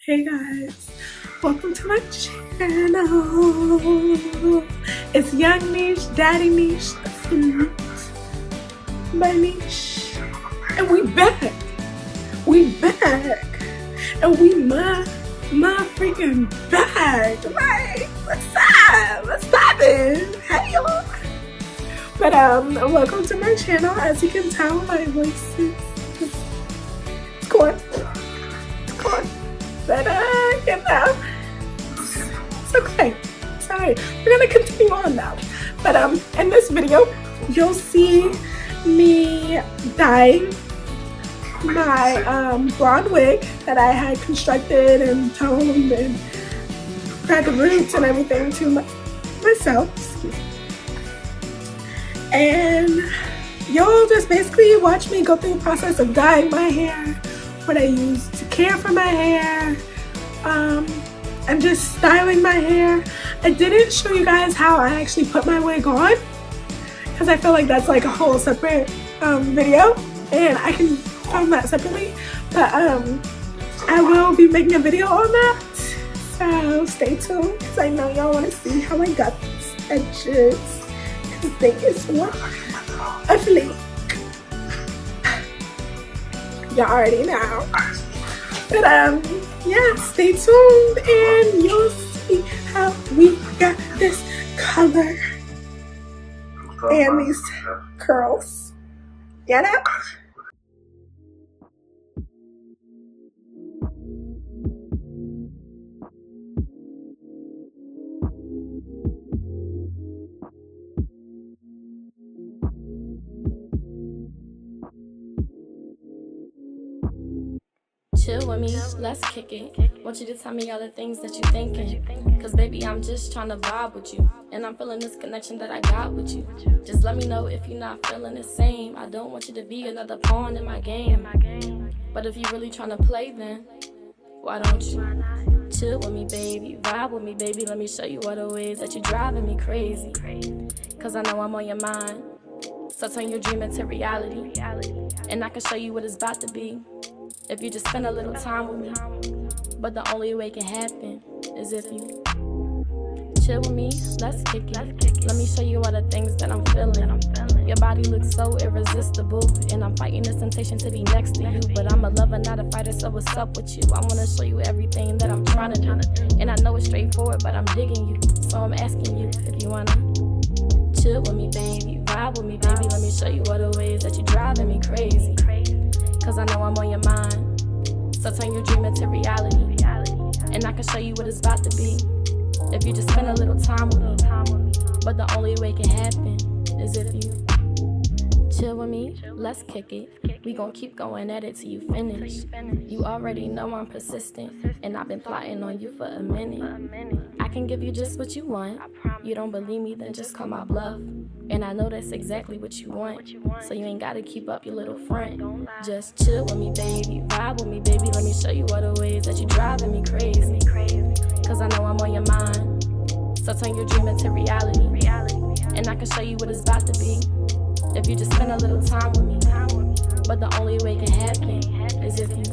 Hey guys, welcome to my channel. It's Young Nesh, Daddy Nesh, Food by Nesh. And we back. And we my freaking back. Like, what's up? What's poppin'? Hey y'all. But welcome to my channel. As you can tell, my voice is going. But you know, it's okay. Sorry, we're gonna continue on now. But in this video, you'll see me dyeing my blonde wig that I had constructed and toned and cut the roots and everything to myself. Excuse me. And you'll just basically watch me go through the process of dyeing my hair, what I use to care for my hair, and just styling my hair. I didn't show you guys how I actually put my wig on because I feel like that's like a whole separate video and I can film that separately, but I will be making a video on that, so stay tuned because I know y'all want to see how I got these edges because they is one a fleek. Y'all already know. But yeah, stay tuned and you'll see how we got this color and these curls. Get it? Chill with me, let's kick it. Want you to tell me all the things that you thinking. Cause baby, I'm just trying to vibe with you. And I'm feeling this connection that I got with you. Just let me know if you're not feeling the same. I don't want you to be another pawn in my game. But if you really trying to play, then why don't you chill with me, baby? Vibe with me, baby. Let me show you all the ways that you're driving me crazy. Cause I know I'm on your mind. So turn your dream into reality. And I can show you what it's about to be if you just spend a little time with me. But the only way it can happen is if you chill with me, let's kick it. Let me show you all the things that I'm feeling. Your body looks so irresistible, and I'm fighting this temptation to be next to you. But I'm a lover, not a fighter, so what's up with you? I wanna show you everything that I'm trying to do. And I know it's straightforward, but I'm digging you. So I'm asking you if you wanna chill with me, baby. Vibe with me, baby. Let me show you all the ways that you're driving me crazy. Cause I know I'm on your mind. So turn your dream into reality. And I can show you what it's about to be if you just spend a little time with me. But the only way it can happen is if you chill with me, let's kick it. We gon' keep going at it till you finish. You already know I'm persistent, and I've been plotting on you for a minute. I can give you just what you want. You don't believe me, then just call my bluff. And I know that's exactly what you want, so you ain't gotta keep up your little front. Just chill with me, baby. Vibe with me, baby. Let me show you all the ways that you're driving me crazy. Cause I know I'm on your mind. So turn your dream into reality. And I can show you what it's about to be if you just spend a little time with me. But the only way it can happen is if you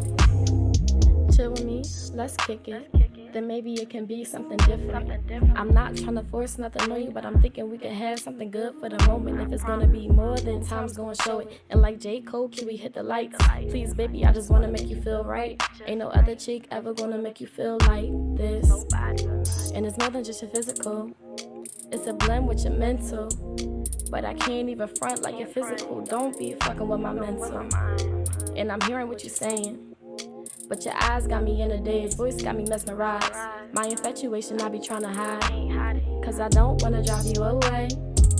chill with me, let's kick it. Then maybe it can be something different. I'm not trying to force nothing on you, but I'm thinking we can have something good for the moment. If it's gonna be more, then time's gonna show it. And like J. Cole, can we hit the lights? Please, baby, I just wanna make you feel right. Ain't no other chick ever gonna make you feel like this. And it's more than just your physical. It's a blend with your mental. But I can't even front like your physical. Don't be fucking with my mental. And I'm hearing what you're saying, but your eyes got me in a daze, voice got me mesmerized. My infatuation I be trying to hide, cause I don't wanna drive you away,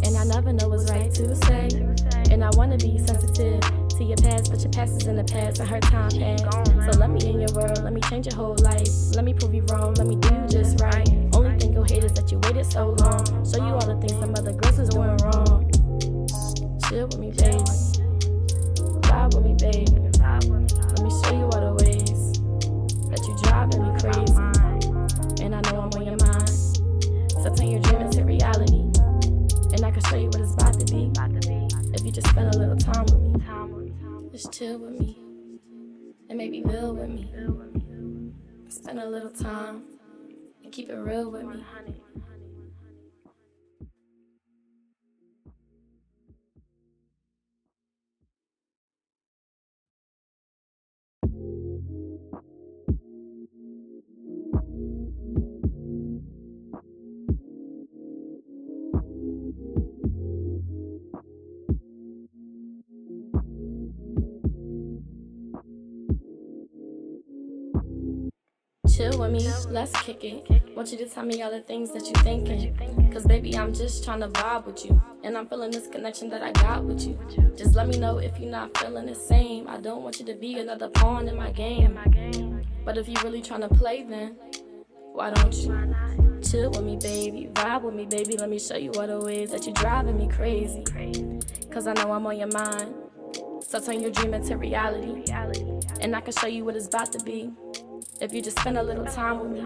and I never know what's right to say. And I wanna be sensitive to your past, but your past is in the past and her time passed. So let me in your world, let me change your whole life. Let me prove you wrong, let me do you just right. Only thing you hate is that you waited so long. Show you all the things some other girls is doing wrong. Chill with me, baby. Vibe with me, baby. Let me show you all the ways that you driving me crazy. And I know I'm on your mind. So turn your dream into reality. And I can show you what it's about to be if you just spend a little time with me. Just chill with me and maybe build with me. Spend a little time and keep it real with me. Chill with me, let's kick it. Want you to tell me all the things that you thinking. Cause baby, I'm just tryna vibe with you. And I'm feeling this connection that I got with you. Just let me know if you're not feeling the same. I don't want you to be another pawn in my game. But if you really tryna play, then why don't you? Chill with me, baby, vibe with me, baby. Let me show you all the ways that you're driving me crazy. Cause I know I'm on your mind. So turn your dream into reality. And I can show you what it's about to be if you just spend a little time with me.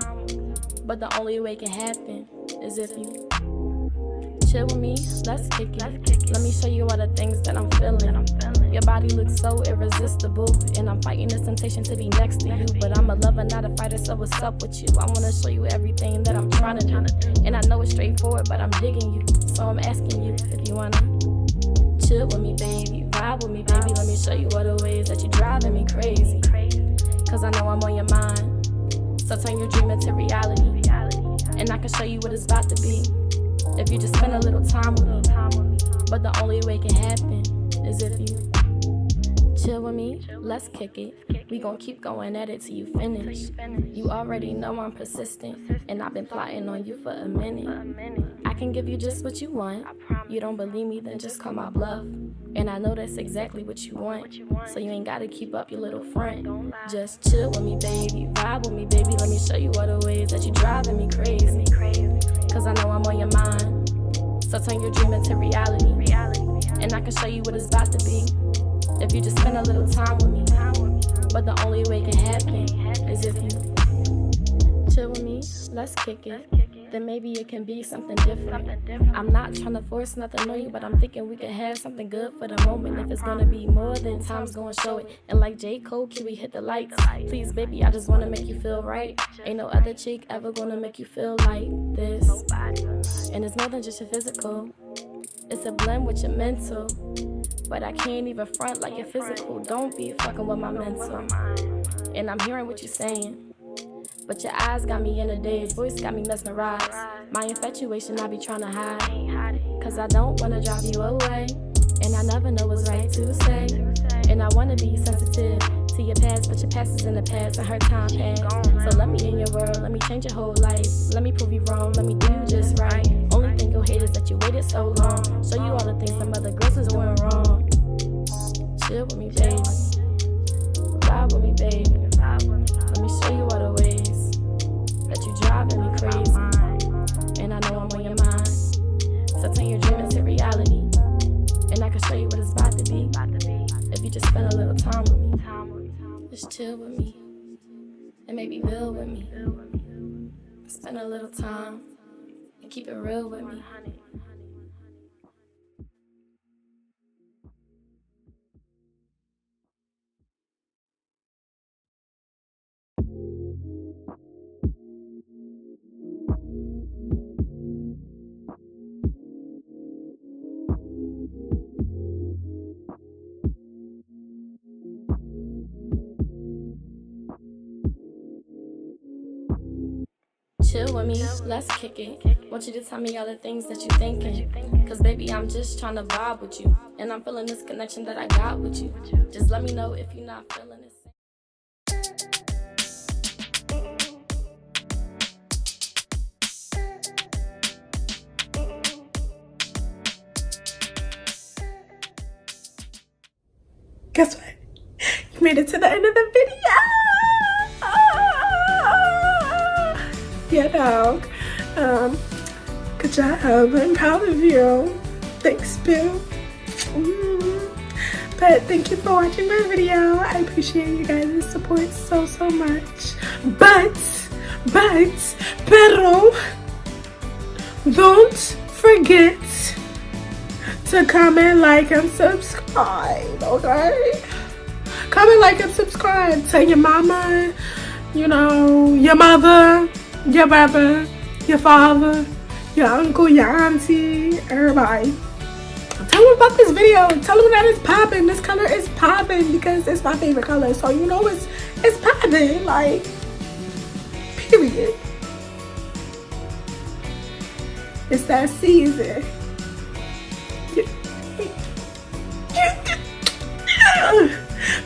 But the only way it can happen is if you chill with me, let's kick it. Let me show you all the things that I'm feeling. Your body looks so irresistible, and I'm fighting this temptation to be next to you. But I'm a lover, not a fighter, so what's up with you? I wanna show you everything that I'm trying to do. And I know it's straightforward, but I'm digging you. So I'm asking you if you wanna chill with me, baby, vibe with me, baby. Let me show you all the ways that you're driving me crazy. Cause I know I'm on your mind. So turn your dream into reality. And I can show you what it's about to be if you just spend a little time with me. But the only way it can happen is if you chill with me, let's kick it. We gon' keep going at it till you finish. You already know I'm persistent, and I've been plotting on you for a minute. I can give you just what you want. You don't believe me, then just call my bluff. And I know that's exactly what you want, so you ain't gotta keep up your little front. Just chill with me, baby, vibe with me, baby. Let me show you all the ways that you're driving me crazy. Cause I know I'm on your mind. So turn your dream into reality. And I can show you what it's about to be if you just spend a little time with me. But the only way it can happen is if you chill with me, let's kick it. Then maybe it can be something different. I'm not trying to force nothing on you, but I'm thinking we could have something good for the moment. If it's gonna be more, then time's gonna show it. And like J. Cole, can we hit the lights? Please, baby, I just wanna make you feel right. Ain't no other chick ever gonna make you feel like this. And it's more than just your physical, it's a blend with your mental. But I can't even front like your physical. Don't be fucking with my mental. And I'm hearing what you're saying, but your eyes got me in a daze, voice got me mesmerized. My infatuation I be tryna hide, cause I don't wanna drive you away. And I never know what's right to say. And I wanna be sensitive to your past, but your past is in the past and her time passed. So let me in your world, let me change your whole life. Let me prove you wrong, let me do you just right. Only thing you'll hate is that you waited so long. Show you all the things some other girls was doing wrong. Chill with me, baby, vibe with me, baby. Let me show you all the ways that you driving me crazy. And I know I'm on your mind. So turn your dream into reality. And I can show you what it's about to be if you just spend a little time with me. Just chill with me and maybe build with me. Spend a little time and keep it real with me. Chill with me, let's kick it. Want you to tell me all the things that you're thinking. Cause baby, I'm just tryna vibe with you. And I'm feeling this connection that I got with you. Just let me know if you're not feeling the same. Guess what? You made it to the end of the video. Yeah, dog. Good job. I'm proud of you. Thanks, Boo. But thank you for watching my video. I appreciate you guys' support so much. Pero don't forget to comment, like, and subscribe, okay? Comment, like, and subscribe. Tell your mama, you know, your mother, your brother, your father, your uncle, your auntie, everybody. Tell them about this video. Tell them that it's popping. This color is popping because it's my favorite color. So you know it's popping. Like, period. It's that season.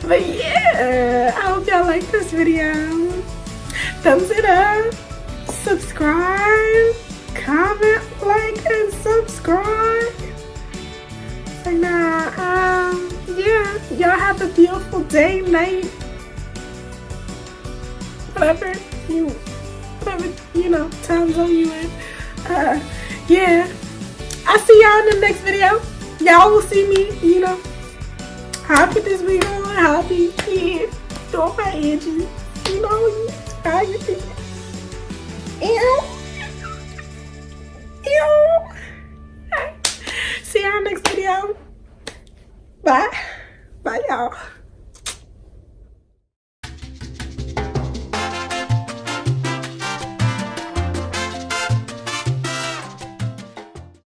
But yeah, I hope y'all like this video. Thumbs it up, subscribe, comment, like, and subscribe. So now, yeah, y'all have a beautiful day, night, whatever you know, time zone you in. Yeah, I'll see y'all in the next video. Y'all will see me, you know, how I put this wig on, how I be doing my edges, you know, how you think.